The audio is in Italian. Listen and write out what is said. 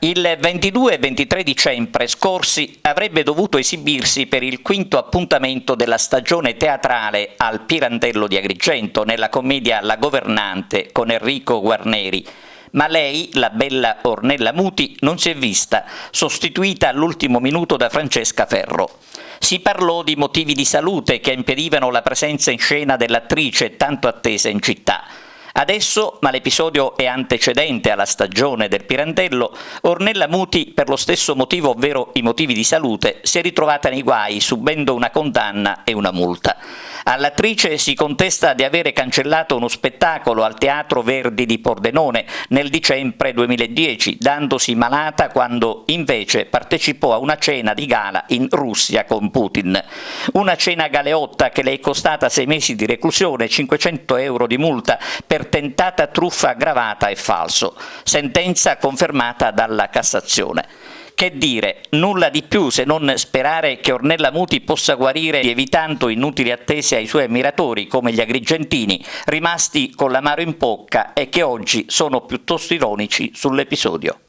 Il 22 e 23 dicembre scorsi avrebbe dovuto esibirsi per il quinto appuntamento della stagione teatrale al Pirandello di Agrigento nella commedia La governante con Enrico Guarneri, ma lei, la bella Ornella Muti, non si è vista, sostituita all'ultimo minuto da Francesca Ferro. Si parlò di motivi di salute che impedivano la presenza in scena dell'attrice tanto attesa in città. Adesso, ma l'episodio è antecedente alla stagione del Pirandello, Ornella Muti, per lo stesso motivo, ovvero i motivi di salute, si è ritrovata nei guai subendo una condanna e una multa. All'attrice si contesta di avere cancellato uno spettacolo al Teatro Verdi di Pordenone nel dicembre 2010, dandosi malata quando invece partecipò a una cena di gala in Russia con Putin. Una cena galeotta che le è costata 6 mesi di reclusione e 500 euro di multa per tentata truffa aggravata e falso, sentenza confermata dalla Cassazione. Che dire, nulla di più se non sperare che Ornella Muti possa guarire evitando inutili attese ai suoi ammiratori come gli agrigentini, rimasti con l'amaro in bocca e che oggi sono piuttosto ironici sull'episodio.